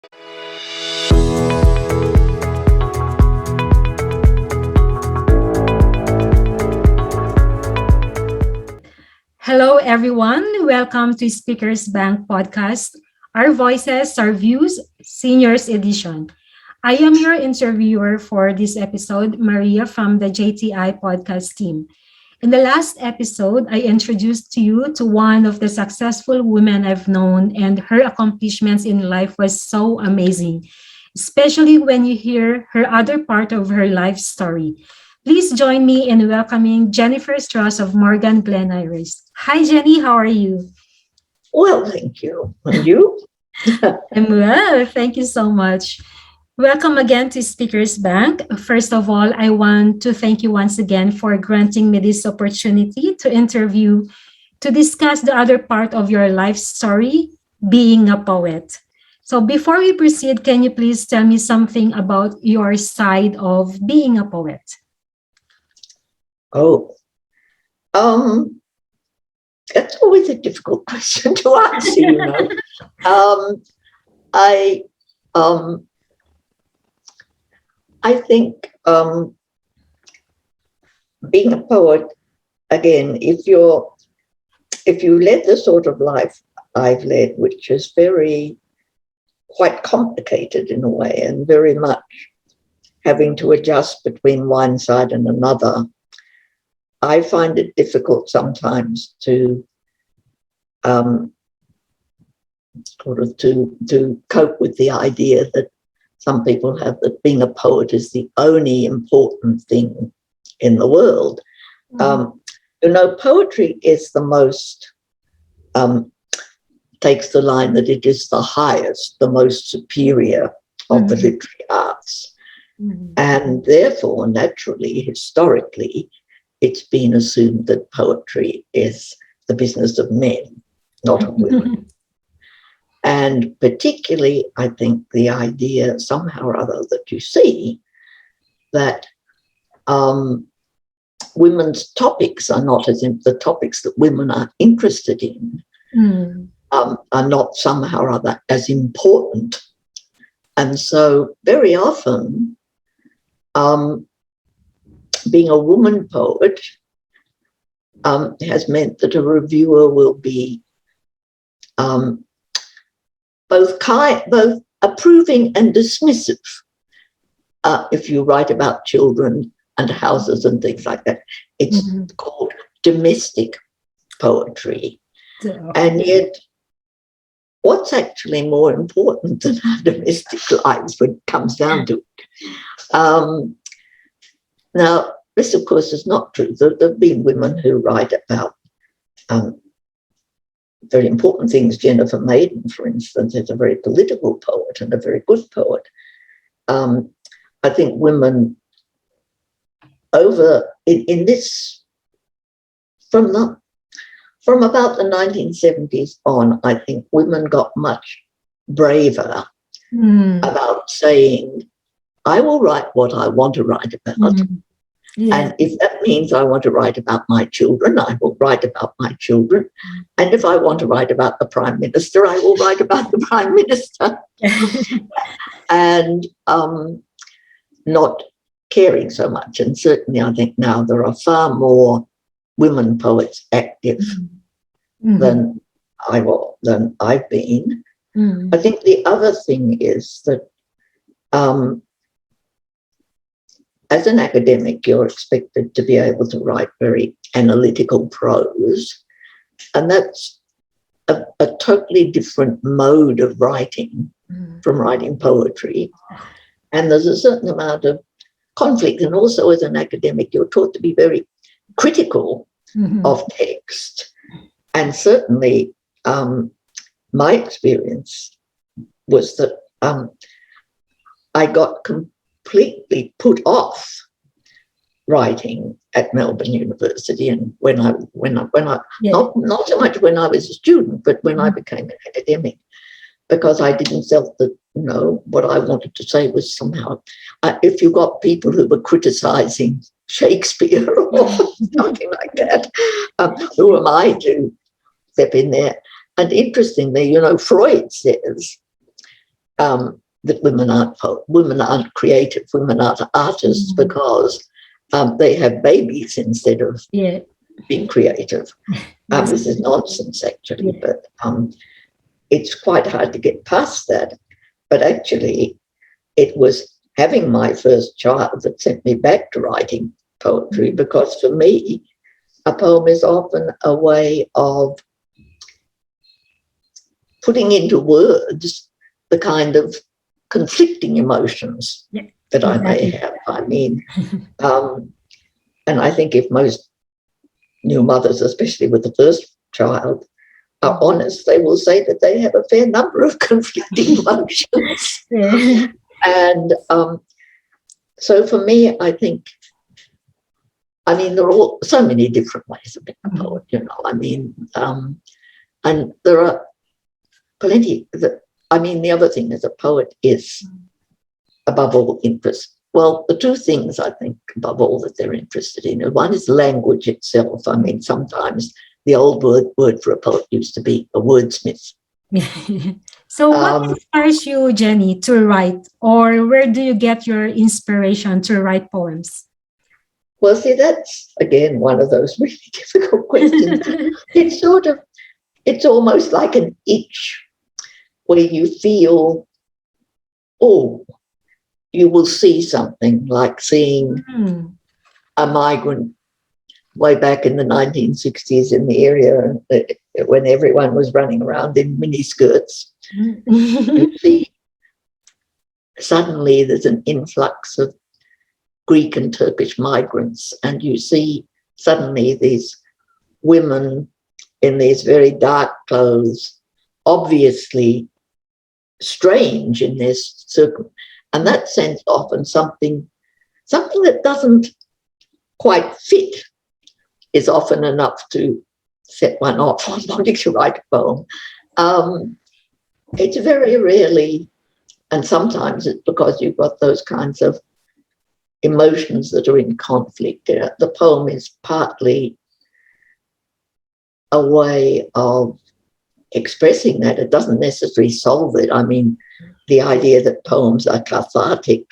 Hello, everyone. Welcome to Speakers Bank podcast. Our voices, our views, seniors edition. I am your interviewer for this episode, Maria from the JTI podcast team. In the last episode, I introduced you to one of the successful women I've known, and her accomplishments in life was so amazing, especially when you hear her other part of her life story. Please join me in welcoming Jennifer Strauss of Morgan Glen Iris. Hi, Jenny. How are you? Well, thank you. And you? I'm well. Thank you so much. Welcome again to Speakers Bank. First of all, I want to thank you once again for granting me this opportunity to discuss the other part of your life story, being a poet. So before we proceed, can you please tell me something about your side of being a poet? Oh, that's always a difficult question to answer, you know. I think being a poet, again, if you led the sort of life I've led, which is quite complicated in a way, and very much having to adjust between one side and another, I find it difficult sometimes to to cope with the idea that some people have, that being a poet is the only important thing in the world. Poetry is the most, takes the line that it is the highest, the most superior of the literary arts. And therefore, naturally, historically, it's been assumed that poetry is the business of men, not of women. And particularly, I think the idea somehow or other that you see that women's topics are not the topics that women are interested in are not somehow or other as important. And so very often, being a woman poet has meant that a reviewer will be both approving and dismissive if you write about children and houses and things like that. It's called domestic poetry. And yet, what's actually more important than our domestic lives when it comes down to it? Now, this, of course, is not true. There have been women who write about very important things. Jennifer Maiden, for instance, is a very political poet and a very good poet. I think women in this, from about the 1970s on, I think women got much braver about saying, I will write what I want to write about. Yeah. And if that means I want to write about my children, I will write about my children. And if I want to write about the Prime Minister, I will write about the Prime Minister. And not caring so much. And certainly I think now there are far more women poets active than I've been. I think the other thing is that as an academic, you're expected to be able to write very analytical prose, and that's a totally different mode of writing from writing poetry. And there's a certain amount of conflict, and also as an academic, you're taught to be very critical of text. And certainly my experience was that I got completely put off writing at Melbourne University, and when I not so much when I was a student, but when I became an academic, because I didn't felt that what I wanted to say was somehow, if you got people who were criticising Shakespeare or something like that, who am I to step in there? And interestingly, Freud says that women aren't creative, women aren't artists because they have babies instead of being creative. This is nonsense, actually, but it's quite hard to get past that. But actually, it was having my first child that sent me back to writing poetry, because for me, a poem is often a way of putting into words the kind of conflicting emotions that I may have. I mean, and I think if most new mothers, especially with the first child, are honest, they will say that they have a fair number of conflicting emotions. And so for me, I think, I mean, there are all, so many different ways of being a poet, you know. I mean, and there are plenty that, I mean, the other thing is a poet is above all interest. Well, the two things I think above all that they're interested in, one is language itself. I mean, sometimes the old word for a poet used to be a wordsmith. So what inspires you, Jenny, to write? Or where do you get your inspiration to write poems? Well, see, that's, again, one of those really difficult questions. It's almost like an itch where you feel, oh, you will see something, like seeing a migrant way back in the 1960s in the area when everyone was running around in miniskirts. You see, suddenly there's an influx of Greek and Turkish migrants, and you see suddenly these women in these very dark clothes, obviously strange in their circle, and that sends often something that doesn't quite fit is often enough to set one off on wanting to write a poem. It's very rarely, and sometimes it's because you've got those kinds of emotions that are in conflict. The poem is partly a way of expressing that. It doesn't necessarily solve it. I mean, the idea that poems are cathartic,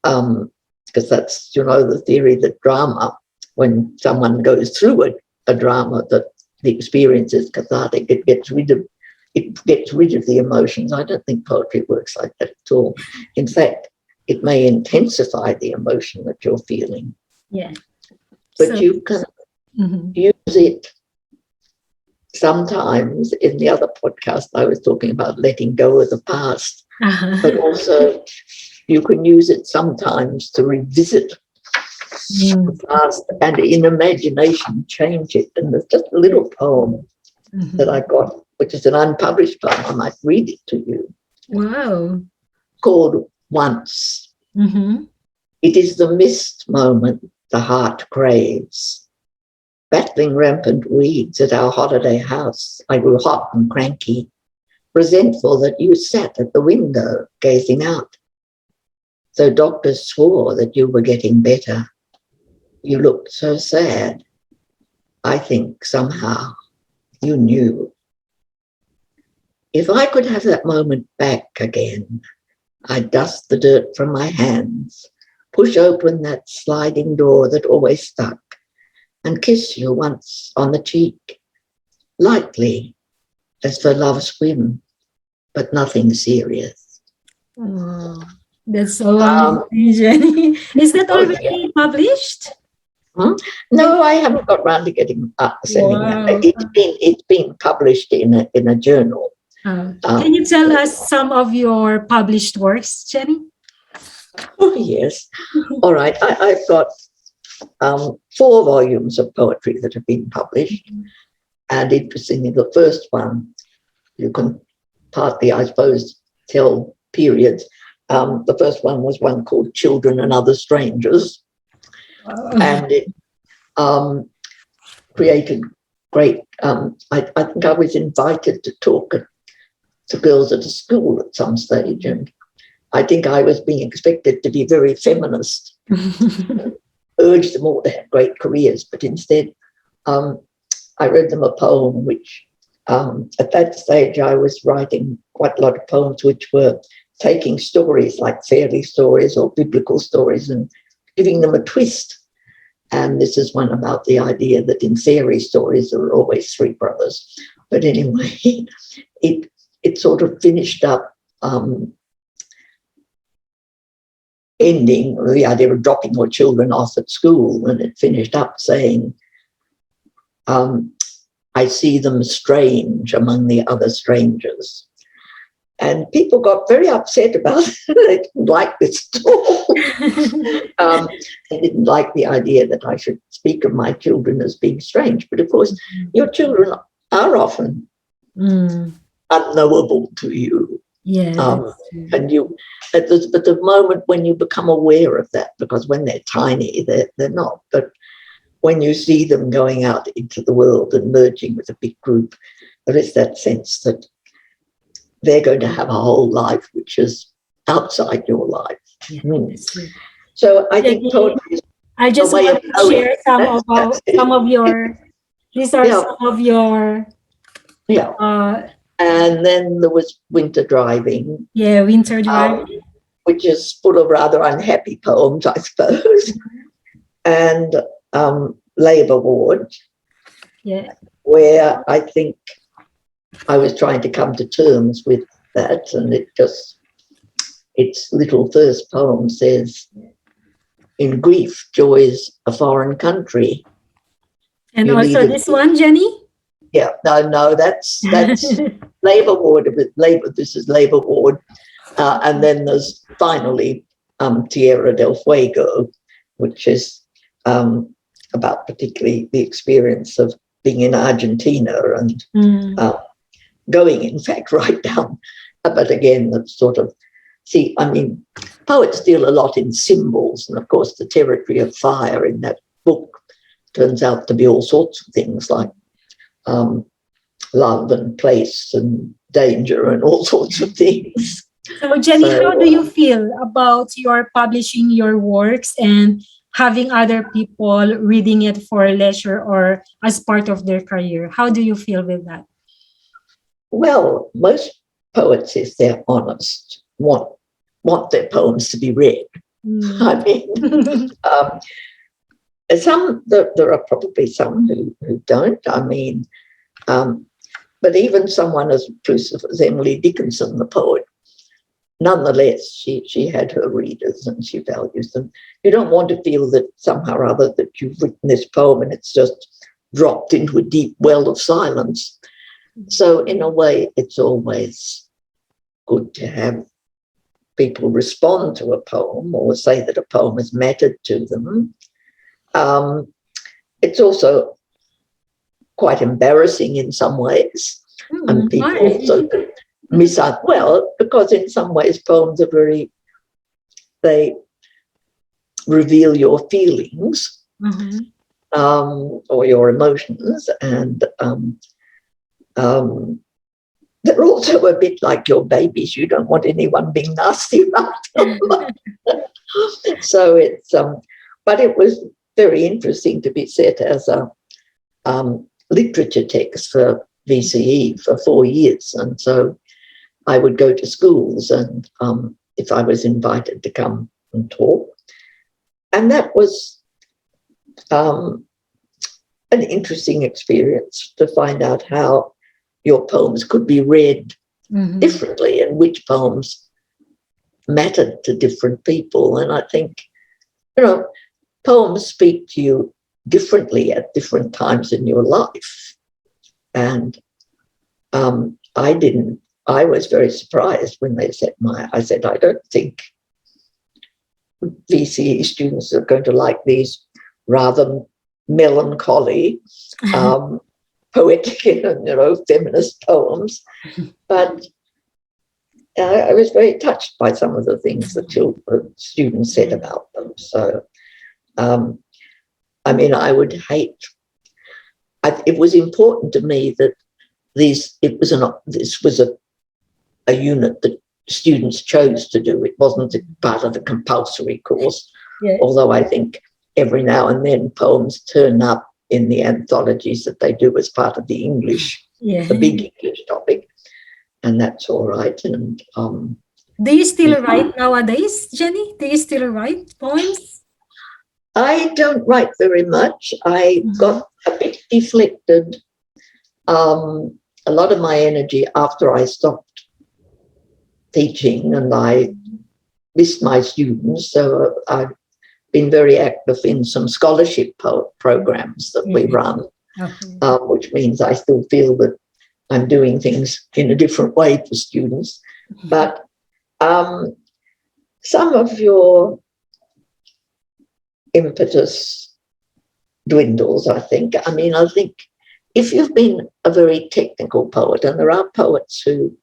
because that's, you know, the theory that drama, when someone goes through a drama, that the experience is cathartic. It gets rid of the emotions. I don't think poetry works like that at all. In fact, it may intensify the emotion that you're feeling. Yeah. But so, you can use it sometimes. In the other podcast, I was talking about letting go of the past, but also you can use it sometimes to revisit the past and in imagination change it. And there's just a little poem that I got, which is an unpublished poem. I might read it to you. Wow. Called Once. It is the missed moment the heart craves. Battling rampant weeds at our holiday house, I grew hot and cranky, resentful that you sat at the window gazing out. Though doctors swore that you were getting better, you looked so sad. I think somehow you knew. If I could have that moment back again, I'd dust the dirt from my hands, push open that sliding door that always stuck, and kiss you once on the cheek, lightly, as for love's whim, but nothing serious. Oh, that's so amazing, Jenny. Is that already published? No, I haven't got round to getting sending that. It's been published in a journal. Can you tell us some of your published works, Jenny? Oh, yes. All right. I've got 4 volumes of poetry that have been published. And interestingly, the first one, you can partly, I suppose, tell periods. The first one was one called Children and Other Strangers. And it created great, I think I was invited to talk to girls at a school at some stage, and I think I was being expected to be very feminist, urge them all to have great careers, but instead I read them a poem which At that stage, I was writing quite a lot of poems which were taking stories like fairy stories or biblical stories and giving them a twist. And this is one about the idea that in fairy stories there are always three brothers. But anyway, it sort of finished up ending the idea of dropping your children off at school, and it finished up saying, I see them strange among the other strangers. And people got very upset about it. They didn't like this at all. They didn't like the idea that I should speak of my children as being strange. But of course, your children are often unknowable to you. Yeah. And you, at the moment when you become aware of that, because when they're tiny, they're not. But when you see them going out into the world and merging with a big group, there is that sense that they're going to have a whole life which is outside your life. Yeah, So I think poetry is I just want to share some of your, these are some of your, and then there was Winter Driving. Yeah, Winter Driving. Which is full of rather unhappy poems, I suppose. And Labour Ward, where I think I was trying to come to terms with that, and its little first poem says, in grief, joy's a foreign country. And you also this one, Jenny? Yeah, no, that's Labour Ward. This is Labour Ward. And then there's finally Tierra del Fuego, which is about particularly the experience of being in Argentina and going, in fact, right down. But again, that's sort of, poets deal a lot in symbols. And of course, the territory of fire in that book turns out to be all sorts of things like love and place and danger and all sorts of things. So, Jenny, how do you feel about your publishing your works and having other people reading it for leisure or as part of their career? How do you feel with that? Well, most poets, if they're honest, want their poems to be read. I mean, there are probably some who don't. I mean, but even someone as intrusive as Emily Dickinson, the poet, nonetheless, she had her readers and she values them. You don't want to feel that somehow or other that you've written this poem and it's just dropped into a deep well of silence. So in a way, it's always good to have people respond to a poem or say that a poem has mattered to them. It's also quite embarrassing in some ways. And people also because in some ways poems are they reveal your feelings or your emotions, and they're also a bit like your babies. You don't want anyone being nasty about them. So it's but it was very interesting to be set as a literature text for VCE for 4 years, and so I would go to schools and if I was invited to come and talk. And that was an interesting experience to find out how your poems could be read differently and which poems mattered to different people. And I think, poems speak to you differently at different times in your life. And I was very surprised when they said I said, I don't think VCE students are going to like these rather melancholy, poetic, feminist poems. But I was very touched by some of the things that students said about them. So, it was important to me that this was a unit that students chose to do. It wasn't part of the compulsory course, although I think every now and then poems turn up in the anthologies that they do as part of the English Yeah. a big English topic, and that's all right. And Do you still write nowadays, Jenny? Do you still write poems? I don't write very much. I Mhm. got a bit deflected a lot of my energy after I stopped teaching, and I missed my students. So I've been very active in some scholarship programs that we Yeah. run, Okay. which means I still feel that I'm doing things in a different way for students. But um, some of your impetus dwindles, I think. I mean, I think if you've been a very technical poet, and there are poets who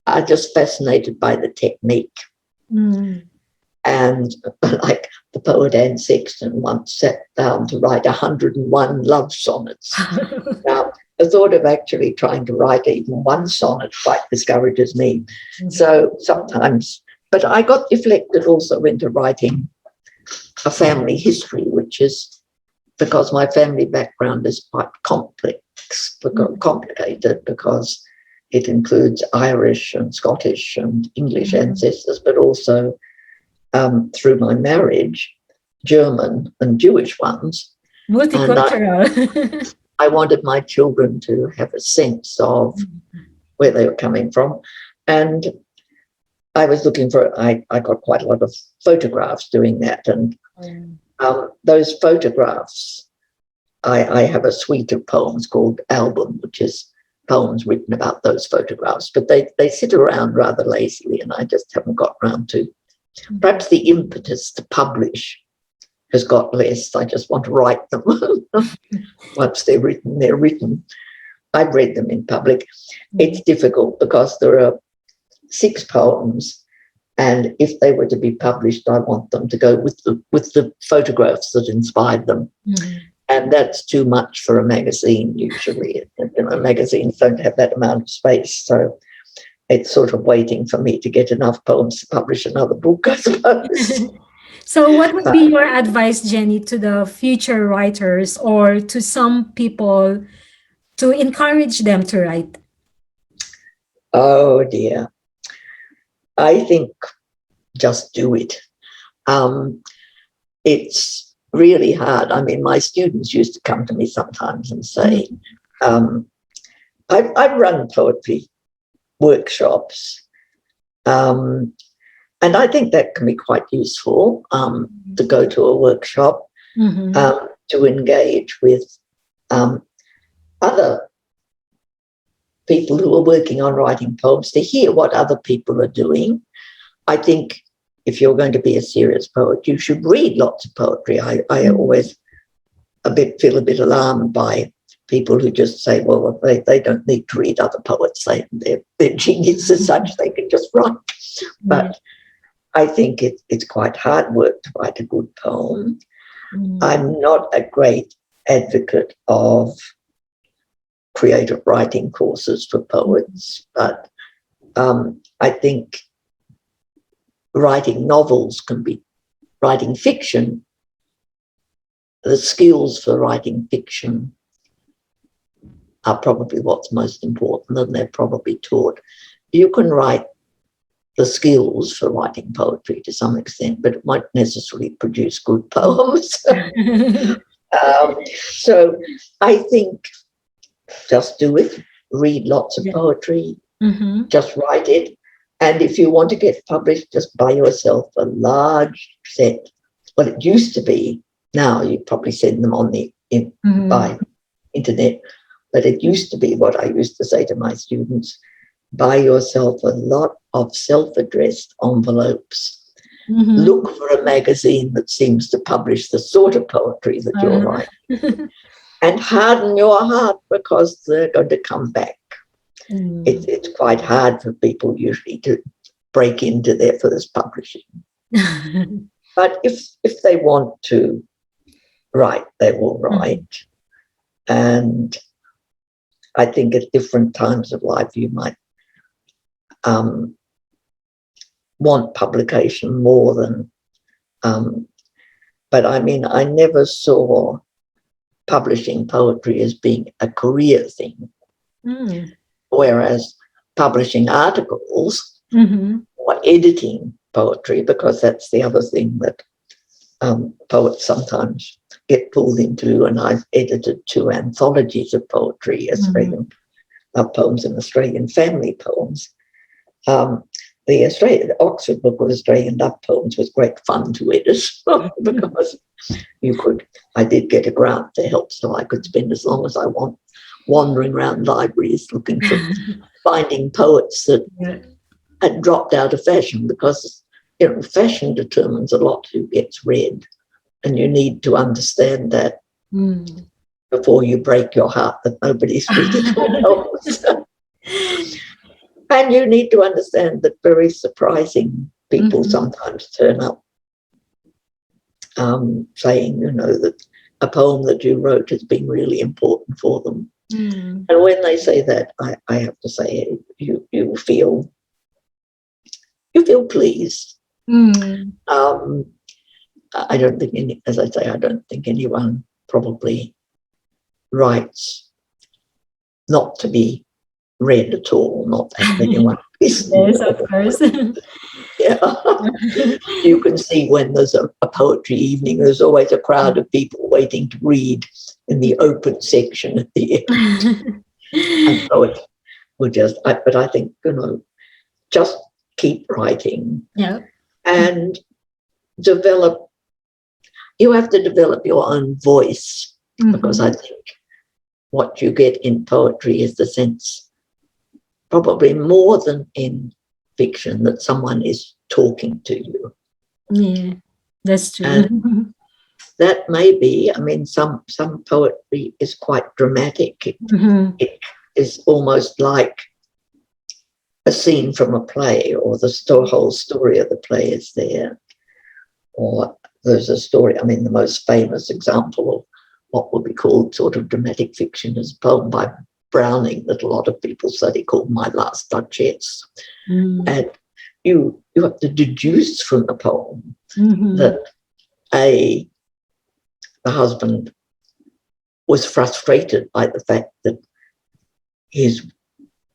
are just fascinated by the technique, Mm. and like the poet Anne Sexton once sat down to write 101 love sonnets. Now, the thought of actually trying to write even one sonnet quite discourages me. So sometimes, but I got deflected also into writing a family history, which is because my family background is quite complicated, because it includes Irish and Scottish and English ancestors, but also through my marriage, German and Jewish ones. And Multicultural. I wanted my children to have a sense of where they were coming from. And I was looking for, I got quite a lot of photographs doing that. And those photographs, I have a suite of poems called Album, which is poems written about those photographs, but they sit around rather lazily, and I just haven't got round to. Perhaps the impetus to publish has got less. I just want to write them. Once they're written, they're written. I've read them in public. It's difficult because there are 6 poems, and if they were to be published, I want them to go with the photographs that inspired them. And that's too much for a magazine usually. Magazines don't have that amount of space, so it's sort of waiting for me to get enough poems to publish another book, I suppose. So, what would be your advice, Jenny, to the future writers or to some people to encourage them to write? Oh dear. I think just do it. It's really hard. I mean, my students used to come to me sometimes and say, I've run poetry workshops, and I think that can be quite useful, to go to a workshop, to engage with other people who are working on writing poems, to hear what other people are doing. I think if you're going to be a serious poet, you should read lots of poetry. I always feel a bit alarmed by people who just say, well, they don't need to read other poets. Their genius is such they can just write. But I think it's quite hard work to write a good poem. I'm not a great advocate of creative writing courses for poets, but I think writing novels can be, writing fiction, the skills for writing fiction are probably what's most important, and they're probably taught. You can write the skills for writing poetry to some extent, but it won't necessarily produce good poems. So I think just do it, read lots of poetry, just write it. And if you want to get published, just buy yourself a large set. Well, it used to be, now you probably send them on by internet, but it used to be what I used to say to my students: buy yourself a lot of self-addressed envelopes. Look for a magazine that seems to publish the sort of poetry that you're writing, and harden your heart, because they're going to come back. It's quite hard for people usually to break into their first publishing. But if they want to write, they will write. And I think at different times of life you might want publication more than, but I mean, I never saw publishing poetry as being a career thing. Mm. Whereas publishing articles Mm-hmm. or editing poetry, because that's the other thing that poets sometimes get pulled into, and I've edited 2 anthologies of poetry, Australian poems and Australian family poems. The Oxford Book of Australian Love Poems was great fun to edit because I did get a grant to help, so I could spend as long as I want wandering around libraries looking for finding poets that had dropped out of fashion, because fashion determines a lot who gets read, and you need to understand that before you break your heart that nobody's reading your novels. And you need to understand that very surprising people sometimes turn up saying, that a poem that you wrote has been really important for them. And when they say that, I have to say, you feel pleased. I don't think I don't think anyone probably writes not to be read at all, not that anyone is. Yes, of course. Yeah. You can see when there's a poetry evening, there's always a crowd of people waiting to read in the open section at the end. And so it would but I think, just keep writing. Yeah. And you have to develop your own voice, because I think what you get in poetry is the sense, probably more than in fiction, that someone is talking to you. Yeah, that's true. And that may be, some poetry is quite dramatic. It is almost like a scene from a play, or the whole story of the play is there. Or there's a story, the most famous example of what would be called sort of dramatic fiction is a poem by Browning that a lot of people study called My Last Duchess. And you have to deduce from the poem that the husband was frustrated by the fact that his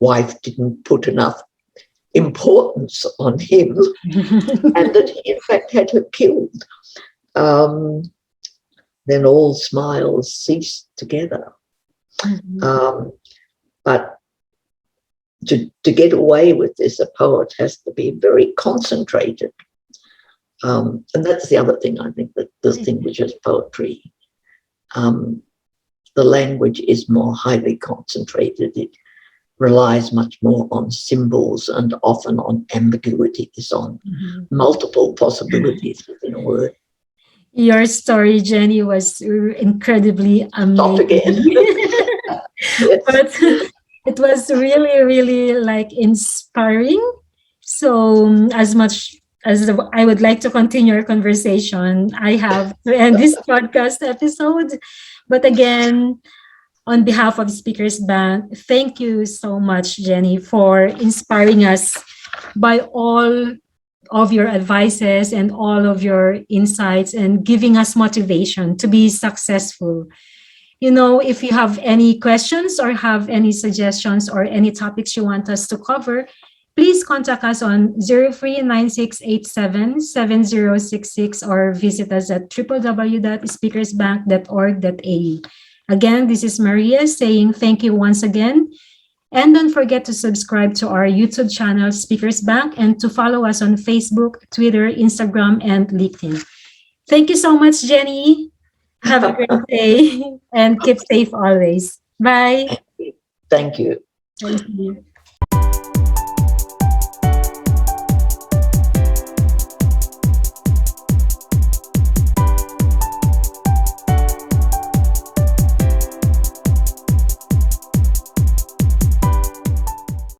wife didn't put enough importance on him, and that he in fact had her killed. Then all smiles ceased together. But to get away with this, a poet has to be very concentrated. And that's the other thing I think that distinguishes poetry. The language is more highly concentrated. It relies much more on symbols and often on ambiguities, on multiple possibilities within a word. Your story, Jenny, was incredibly amazing. Stop again. Yes. But it was really, really inspiring. So as much as I would like to continue our conversation, I have to end this podcast episode. But again, on behalf of Speakers Bank, thank you so much, Jenny, for inspiring us by all of your advices and all of your insights, and giving us motivation to be successful. If you have any questions or have any suggestions or any topics you want us to cover, please contact us on 0396877066 or visit us at www.speakersbank.org.au. Again, this is Maria saying thank you once again. And don't forget to subscribe to our YouTube channel, Speakers Bank, and to follow us on Facebook, Twitter, Instagram, and LinkedIn. Thank you so much, Jenny. Have a great day and keep safe always. Bye. Thank you. Thank you.